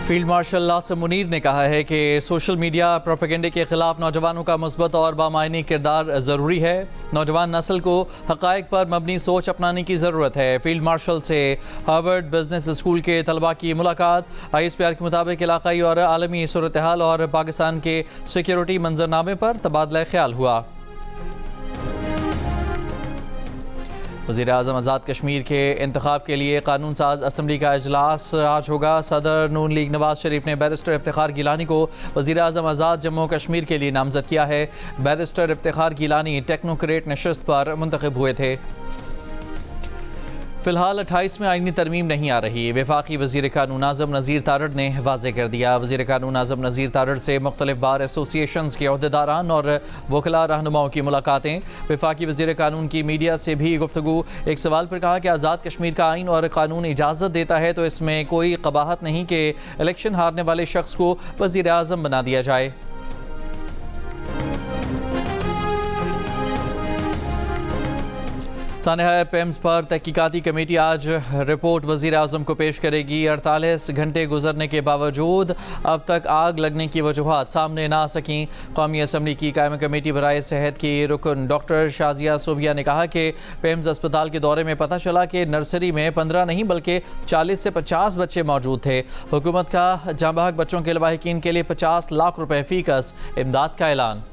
Field marshal Asim Munir ने कहा है कि सोशल मीडिया प्रोपेगेंडे के खिलाफ नौजवानों का मुस्बत और बामायनी किरदार ज़रूरी है। नौजवान नस्ल को हक़ाइक़ पर मबनी सोच अपनाने की ज़रूरत है। फील्ड मार्शल से हार्वर्ड बिजनेस स्कूल के तलबा की मुलाकात। ISPR के मुताबिक इलाक़ाई और आलमी सूरत हाल और पाकिस्तान के सिक्योरिटी मंजरनामे पर तबादला ख्याल हुआ। वज़ीर आज़म आज़ाद कश्मीर के इंतखाब के लिए कानून साज असम्बली का इजलास आज होगा। सदर नून लीग नवाज शरीफ ने बैरिस्टर इफ्तिखार गिलानी को वज़ीर आज़म आज़ाद जम्मू कश्मीर के लिए नामज़द किया है। बैरिस्टर इफ्तिखार गिलानी टेक्नोक्रेट नशस्त पर मुंतखब हुए थे। फ़िलहाल 28 में आईनी तरमीम नहीं आ रही। वफाकी वज़ीर कानून आज़म नज़ीर तारड़ ने वाज़े कर दिया। वज़ीर कानून आज़म नज़ीर तारड़ से मुख्तलिफ बार एसोसिएशंस के अहदेदारान और वकला रहनुमाओं की मुलाकातें। वफाकी वज़ीर कानून की मीडिया से भी गुफ्तगू। एक सवाल पर कहा कि आज़ाद कश्मीर का आइन और कानून इजाज़त देता है तो इसमें कोई कबाहत नहीं कि इलेक्शन हारने वाले शख्स को वज़ीर आज़म बना दिया जाए। सानेहा पेम्स पर तहकीकाती कमेटी आज रिपोर्ट वज़ीर आज़म को पेश करेगी। 48 घंटे गुजरने के बावजूद अब तक आग लगने की वजूहात सामने ना आ सकीं। कौमी असम्बली की कायम कमेटी बराए सेहत की रुकन डॉक्टर शाजिया सोबिया ने कहा कि पेम्स अस्पताल के दौरे में पता चला कि नर्सरी में 15 नहीं बल्कि 40 से 50 बच्चे मौजूद थे। हुकूमत का जांबाहक बच्चों के लवाहिकीन के लिए 50 लाख रुपए फ़ीकस इमदाद का ऐलान।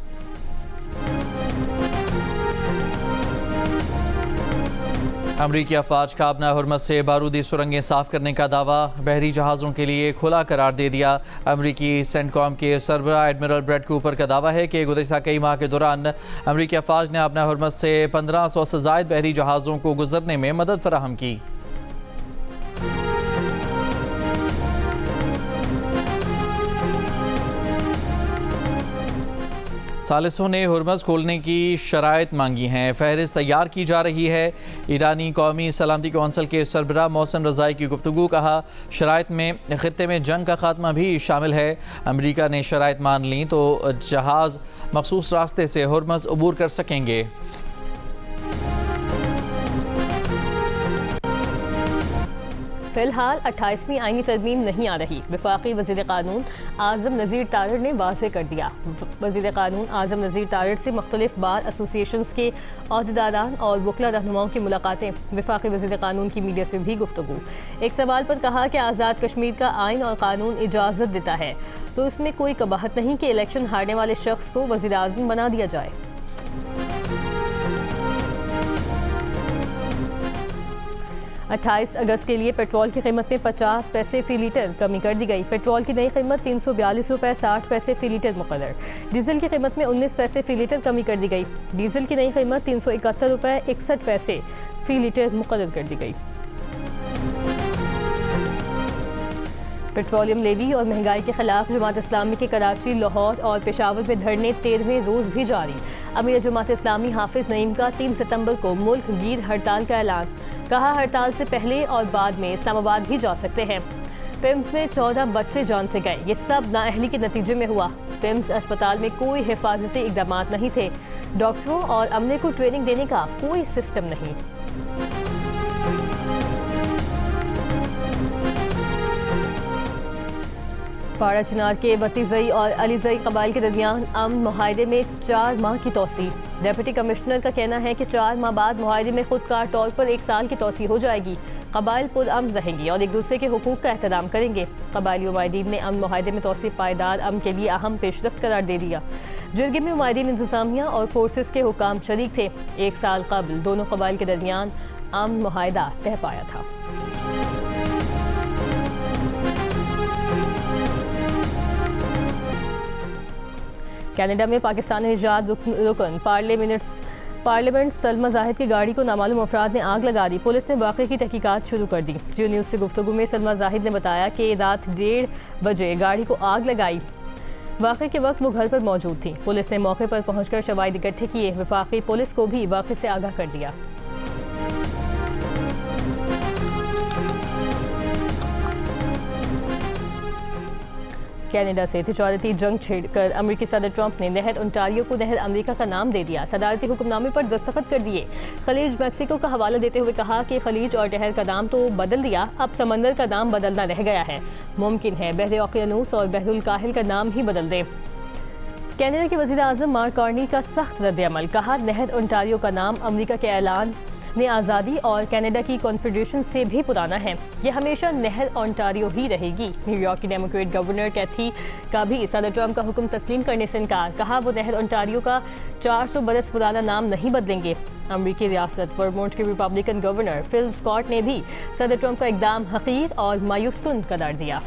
अमरीकी अफवाज का अपना हुर्मत से बारूदी सुरंगें साफ करने का दावा। बहरी जहाज़ों के लिए खुला करार दे दिया। अमरीकी सेंटकॉम के सरबराह एडमिरल ब्रैड कूपर का दावा है कि गुज़श्ता कई माह के दौरान अमरीकी अफवाज ने अपना हुर्मत से 1500 से ज़ायद बहरी जहाज़ों को गुजरने में मदद फराहम की। सालिसों ने हुर्मज़ खोलने की शराइत मांगी हैं। फहरिस्त तैयार की जा रही है। ईरानी कौमी सलामती कौंसल के सरबराह मोहसिन रज़ाई की गुफ्तगू। कहा शराइत में ख़ित्ते में जंग का खात्मा भी शामिल है। अमरीका ने शराइत मान ली तो जहाज़ मखसूस रास्ते से हुर्मज़ अबूर कर सकेंगे। फ़िलहाल 28वीं आईनी तरमीम नहीं आ रही। वफाकी वज़ीर कानून आज़म नज़ीर तारड़ ने वाज़े कर दिया। वज़ीर कानून आज़म नज़ीर तारड़ से मुख्तलिफ बार एसोसिएशंस के अहदेदारान और वकला रहनुमाओं की मुलाकातें। वफाकी वज़ीर कानून की मीडिया से भी गुफ्तगू। एक सवाल पर कहा कि आज़ाद कश्मीर का आइन और कानून इजाज़त देता है तो इसमें कोई कबाहत नहीं कि इलेक्शन हारने वाले शख्स को वज़ीर आज़म बना दिया जाए। 28 अगस्त के लिए पेट्रोल की कीमत में 50 पैसे फ़ी लीटर कमी कर दी गई। पेट्रोल की नई कीमत 342 रुपये 60 पैसे फ़ी लीटर मुकर्रर। डीजल की कीमत में 19 पैसे फ़ी लीटर कमी कर दी गई। डीजल की नई कीमत 371 रुपये 61 पैसे फ़ी लीटर मुकर्रर कर दी गई। पेट्रोलियम लेवी और महंगाई के खिलाफ जमात इस्लामी के कराची, लाहौर और पेशावर में धरने 13वें रोज़ भी जारी। अमीर जमात इस्लामी हाफिज़ नईम का 3 सितंबर को मुल्क गीर हड़ताल का ऐलान। कहा हड़ताल से पहले और बाद में इस्लामाबाद भी जा सकते हैं। पिम्स में 14 बच्चे जान से गए। ये सब नाअहली के नतीजे में हुआ। पिम्स अस्पताल में कोई हिफाजती इक़दाम नहीं थे। डॉक्टरों और अमले को ट्रेनिंग देने का कोई सिस्टम नहीं। पाड़ा चिनार के वतीज़ई और अलीज़ई कबाइल के दरमियान अमन मुआहदे में 4 माह की तोसी। डिप्टी कमिश्नर का कहना है कि 4 माह बाद मुआहदे में खुदकार तौर पर 1 साल की तोसी हो जाएगी। कबाइल पुरअमन रहेंगी और एक दूसरे के हुकूक का एहतराम करेंगे। कबाइली मुआहिदीन ने अमन मुआहदे में तोसी पायदार अमन के लिए अहम पेशरफ्त करार दे दिया। जिरगे में मुआहिदीन इंतजामिया और फोर्सेस के हुकाम शरीक थे। 1 साल कबल दोनों कबाइल के दरमियान अमन मुआहदा तय पाया था। कनाडा में पाकिस्तानी निजात रुकन पार्लियामेंट सलमा जाहिद की गाड़ी को नामालूम अफराद ने आग लगा दी। पुलिस ने वाक़े की तहकीकात शुरू कर दी। जियो न्यूज़ से गुफ्तगू में सलमा जाहिद ने बताया कि रात 1:30 बजे गाड़ी को आग लगाई। वाक़े के वक्त वो घर पर मौजूद थी। पुलिस ने मौके पर पहुंचकर शवाहिद इकट्ठे किए। वफाकी पुलिस को भी वाक़े से आगाह कर दिया। कनाडा से तिजारती जंग छेड़कर अमेरिकी सदर ट्रंप ने नहर ओंटारियो को नहर अमेरिका का नाम दे दिया। सदारती हुक्मनामे पर दस्तखत कर दिए। खलीज मैक्सिको का हवाला देते हुए कहा कि खलीज और नहर का नाम तो बदल दिया, अब समंदर का नाम बदलना रह गया है। मुमकिन है बहरे ओकियानूस और बहरुल काहिल का नाम ही बदल दे। कनाडा के वज़ीर आज़म मार्क कार्नी का सख्त रद्द-ए-अमल, कहा नहर ओंटारियो का नाम अमेरिका के ऐलान ने आज़ादी और कनाडा की कॉन्फेडरेशन से भी पुराना है। यह हमेशा नहर ओंटारियो ही रहेगी। न्यूयॉर्क की डेमोक्रेट गवर्नर कैथी का भी सदर ट्रंप का हुक्म तस्लीम करने से इनकार, कहा वो नहर ओंटारियो का 400 बरस पुराना नाम नहीं बदलेंगे। अमेरिकी रियासत वर्मोंट के रिपब्लिकन गवर्नर फिल स्कॉट ने भी सदर ट्रंप का इकदाम हकीर और मायूसकुन करार दिया।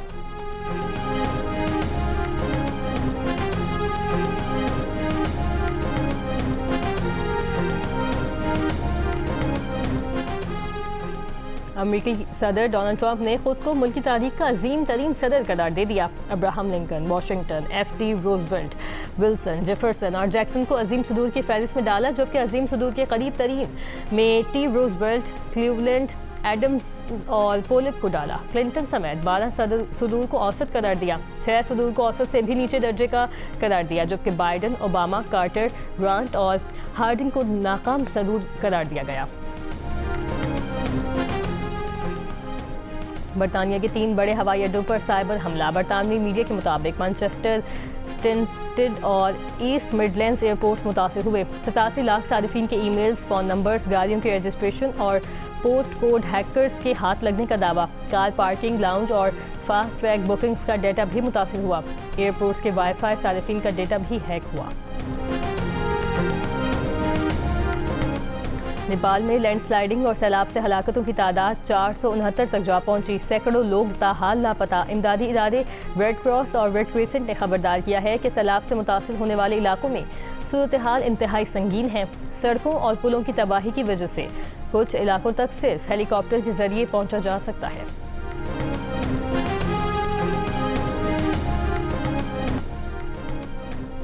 अमेरिकी सदर डोनाल्ड ट्रंप ने खुद को मुल्क की तारीख का अजीम तरीन सदर करार दे दिया। Abraham Lincoln, Washington, F.D. Roosevelt, Wilson, Jefferson और जैक्सन को अजीम सदूर की फहरिस्त में डाला, जबकि अजीम सदूर के करीब तरीन में T. रूजवेल्ट, क्लीवलैंड, एडम्स और पोलिक को डाला। क्लिंटन समेत 12 सदूर को औसत करार दिया। 6 सदूर को औसत से भी नीचे दर्जे का करार दिया, जबकि बाइडन, ओबामा, कार्टर, ग्रांट और हार्डिंग को नाकाम सदूर करार दिया गया। बरतानिया के 3 बड़े हवाई अड्डों पर साइबर हमला। बरतानवी मीडिया के मुताबिक मैनचेस्टर, स्टेनस्टेड और ईस्ट मिडलैंड्स एयरपोर्ट्स मुतासर हुए। 87 लाख सारिफिन के ईमेल्स, फ़ोन नंबर्स, गाड़ियों के रजिस्ट्रेशन और पोस्ट कोड हैकर्स के हाथ लगने का दावा। कार पार्किंग, लाउंज और फास्ट ट्रैक बुकिंग्स का डेटा भी मुतासर हुआ। एयरपोर्ट्स के वाईफाई सारिफिन का डेटा भी हैक हुआ। नेपाल में लैंडस्लाइडिंग और सैलाब से हलाकतों की तादाद 469 तक जा पहुंची। सैकड़ों लोग ताहाल लापता। इमदादी इदारे रेड क्रॉस और रेड क्रिसेंट ने खबरदार किया है कि सैलाब से मुतासिर होने वाले इलाकों में सूरत हाल इंतहाई संगीन है। सड़कों और पुलों की तबाही की वजह से कुछ इलाकों तक सिर्फ हेलीकॉप्टर के जरिए पहुंचा जा सकता है।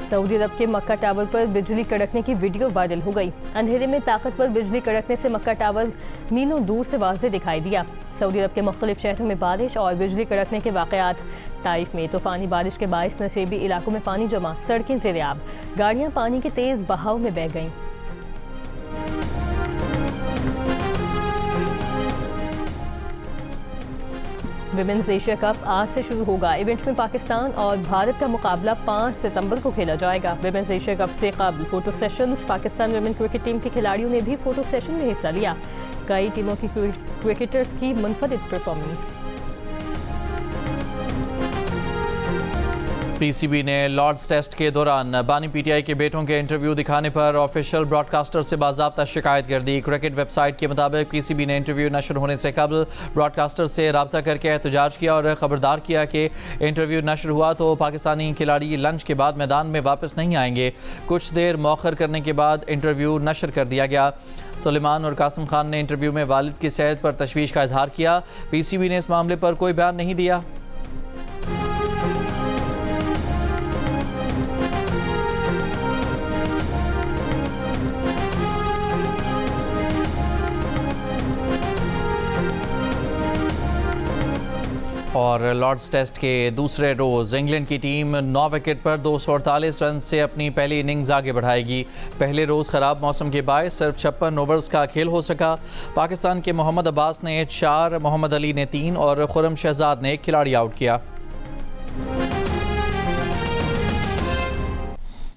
सऊदी अरब के मक्का टावर पर बिजली कड़कने की वीडियो वायरल हो गई। अंधेरे में ताकतवर बिजली कड़कने से मक्का टावर मीलों दूर से वाज़े दिखाई दिया। सऊदी अरब के मुख्तलिफ शहरों में बारिश और बिजली कड़कने के वाक़यात। ताइफ में तूफ़ानी बारिश के बाइस नशेबी इलाकों में पानी जमा, सड़कें ज़ेर-ए-आब, गाड़ियाँ पानी के तेज़ बहाव में बह गईं। विमेंस एशिया कप आज से शुरू होगा। इवेंट में पाकिस्तान और भारत का मुकाबला 5 सितंबर को खेला जाएगा। विमेंस एशिया कप से कबल photo sessions. Pakistan women cricket team के खिलाड़ियों ने भी फोटो सेशन में हिस्सा लिया। कई टीमों की क्रिकेटर्स की मुनफरिद परफॉर्मेंस। पीसीबी ने लॉर्ड्स टेस्ट के दौरान बानी पीटीआई के बेटों के इंटरव्यू दिखाने पर ऑफिशियल ब्रॉडकास्टर से बाज़ाब्ता शिकायत कर दी। क्रिकेट वेबसाइट के मुताबिक पीसीबी ने इंटरव्यू नशर होने से कबल ब्रॉडकास्टर से रब्ता करके एहतजाज किया और खबरदार किया कि इंटरव्यू नशर हुआ तो पाकिस्तानी खिलाड़ी लंच के बाद मैदान में वापस नहीं आएंगे। कुछ देर मौखर करने के बाद इंटरव्यू नशर कर दिया गया। सुलेमान और कासिम खान ने इंटरव्यू में वालिद की सेहत पर तशवीश का इजहार किया। पीसीबी ने इस मामले पर कोई बयान नहीं दिया। और लॉर्ड्स टेस्ट के दूसरे रोज़ इंग्लैंड की टीम 9 विकेट पर 248 रन से अपनी पहली इनिंग्स आगे बढ़ाएगी। पहले रोज़ ख़राब मौसम के बायस सिर्फ 56 ओवर्स का खेल हो सका। पाकिस्तान के मोहम्मद अब्बास ने 4, मोहम्मद अली ने 3 और खुर्रम शहजाद ने 1 खिलाड़ी आउट किया।